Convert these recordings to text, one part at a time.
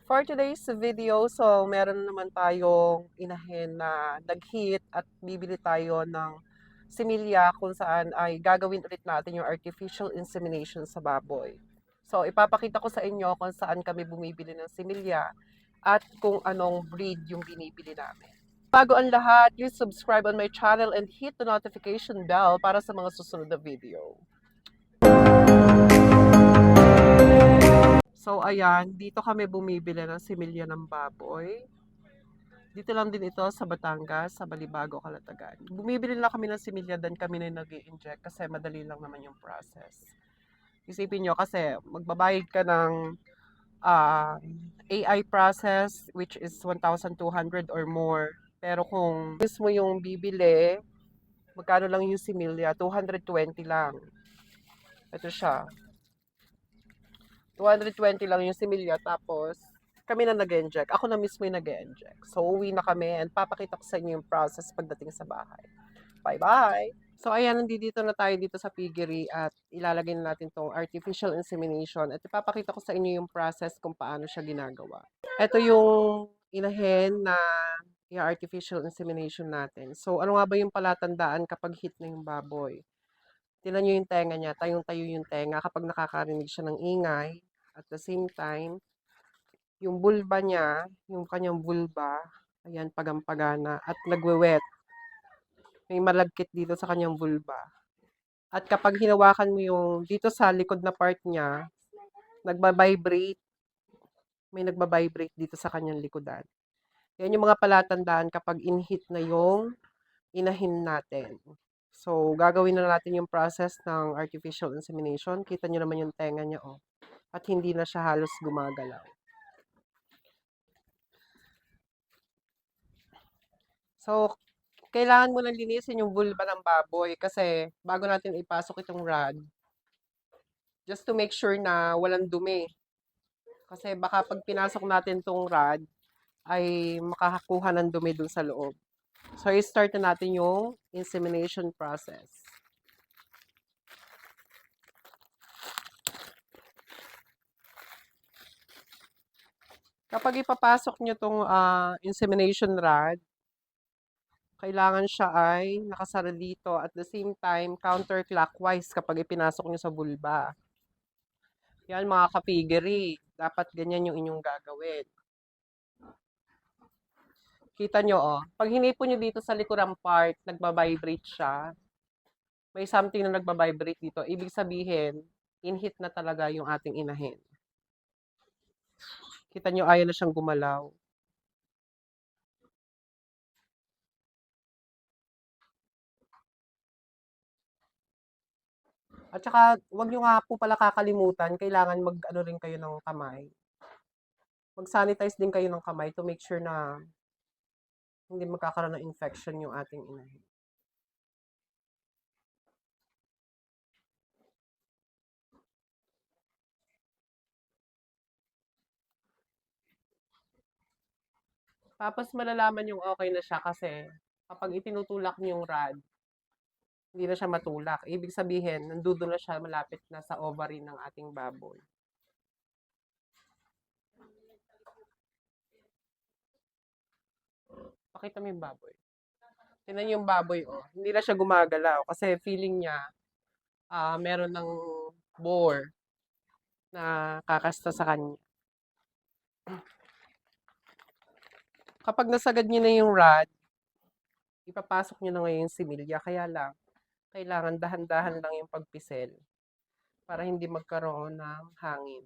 For today's video, so meron naman tayong inahin na nag-hit at bibili tayo ng similya kung saan ay gagawin ulit natin yung artificial insemination sa baboy. So ipapakita ko sa inyo kung saan kami bumibili ng similya at kung anong breed yung binibili namin. Bago ang lahat, please subscribe on my channel and hit the notification bell para sa mga susunod na video. So ayan, dito kami bumibili ng similya ng baboy. Dito lang din ito sa Batangas, sa Balibago, Calatagan. Bumibili lang kami ng similya, dan kami na nag-i-inject kasi madali lang naman yung process. Isipin nyo kasi magbabayad ka ng AI process which is 1,200 or more. Pero kung mismo yung bibili, magkano lang yung similya? 220 lang. Ito siya. 220 lang yung similya, tapos kami na nag-inject. Ako na mismo yung nag-inject. So, uwi na kami and papakita ko sa inyo yung process pagdating sa bahay. Bye-bye! So, ayan, nandito na tayo dito sa piggery at ilalagay na natin tong artificial insemination at ipapakita ko sa inyo yung process kung paano siya ginagawa. Ito yung inahin na yung artificial insemination natin. So, ano nga ba yung palatandaan kapag hit na yung baboy? Tingnan nyo yung tenga niya, tayong-tayo yung tenga kapag nakakarinig siya ng ingay. At the same time, yung vulva niya, yung kanyang vulva, ayan, pagampagana at nagwe-wet. May malagkit dito sa kanyang vulva. At kapag hinawakan mo yung dito sa likod na part niya, nagba-vibrate, may nagba-vibrate dito sa kanyang likodan. Yan yung mga palatandaan kapag in-hit na yung inahin natin. So, gagawin na natin yung process ng artificial insemination. Kita nyo naman yung tenga niya, oh. At hindi na siya halos gumagalaw. So, kailangan mo nang linisin yung vulva ng baboy kasi bago natin ipasok itong rod, just to make sure na walang dumi. Kasi baka pag pinasok natin itong rod, ay makakakuha ng dumi dun sa loob. So, i-start na natin yung insemination process. Kapag ipapasok nyo itong insemination rod, kailangan siya ay nakasara dito at the same time counterclockwise kapag ipinasok nyo sa vulva. Yan mga kapiggery, dapat ganyan yung inyong gagawin. Kita nyo oh, pag hinipo nyo dito sa likurang part, nagbabibrate siya. May something na nagbabibrate dito. Ibig sabihin, in-hit na talaga yung ating inahin. Kita nyo ayaw na siyang gumalaw. At saka, wag nyo nga po pala kakalimutan, kailangan mag-ano rin kayo ng kamay. Mag-sanitize din kayo ng kamay to make sure na hindi magkakaroon ng infection yung ating inahin. Tapos malalaman yung okay na siya kasi kapag itinutulak niyo yung rod, hindi na siya matulak. Ibig sabihin, nandudo na siya malapit na sa ovary ng ating baboy. Pakita mo yung baboy. Tingnan yung baboy, oh. Hindi na siya gumagalaw kasi feeling niya meron ng bore na kakasta sa kanya. Kapag nasagad niyo na yung rod, ipapasok niyo na ngayon yung similya. Kaya lang, kailangan dahan-dahan lang yung pagpisel para hindi magkaroon ng hangin.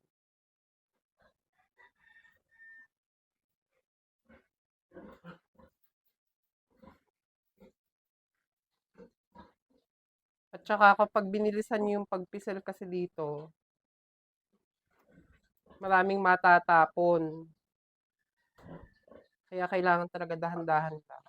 At saka kapag binilisan niyo yung pagpisel kasi dito, maraming matatapon. Kaya kailangan talaga dahan-dahan lang.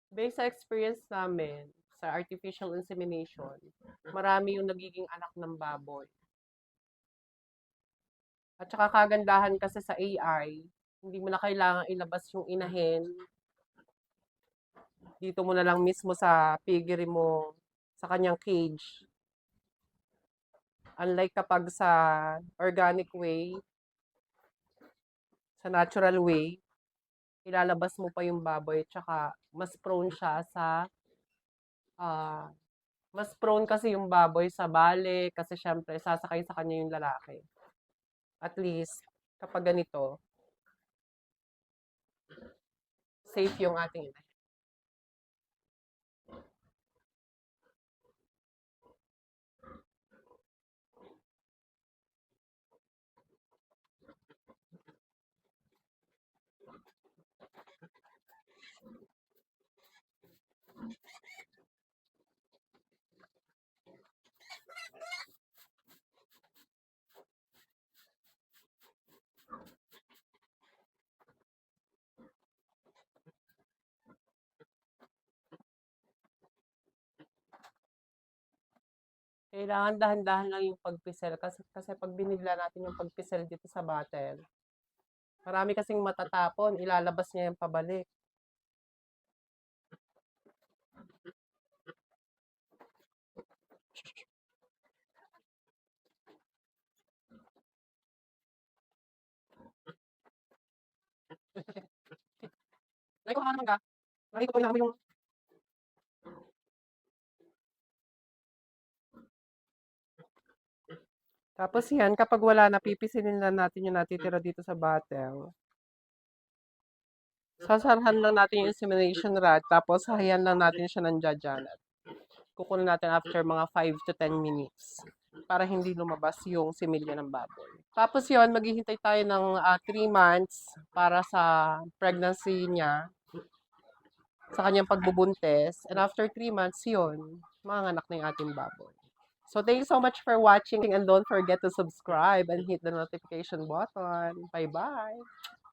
Based sa experience namin sa artificial insemination, marami yung nagiging anak ng baboy. At saka kagandahan kasi sa AI, Hindi mo na kailangan ilabas yung inahin. Dito mo na lang mismo sa piggery mo, sa kanyang cage. Unlike kapag sa organic way, sa natural way, ilalabas mo pa yung baboy, tsaka mas prone siya sa, ah, mas prone kasi yung baboy sa bale, kasi syempre sasakay sa kanya yung lalaki. At least, kapag ganito, safe yung ating ina. Kailangan dahan-dahan lang yung pagpisel kasi pag binigla natin yung pagpisel dito sa bottle, marami kasing matatapon, ilalabas niya yung pabalik. Nakuha naman ka. Nakita ko lang yung tapos yan, kapag wala na, pipisilin na natin yung natitira dito sa bottle. Sasarhan lang natin yung insemination rod, tapos hahayan lang natin siya ng jajanat. Kukunin natin after mga 5 to 10 minutes para hindi lumabas yung similya ng baboy. Tapos yon maghihintay tayo ng 3 months para sa pregnancy niya, sa kanyang pagbubuntis. And after 3 months, yun, manganak na yung ating baboy. So, thank you so much for watching and don't forget to subscribe and hit the notification button. Bye-bye!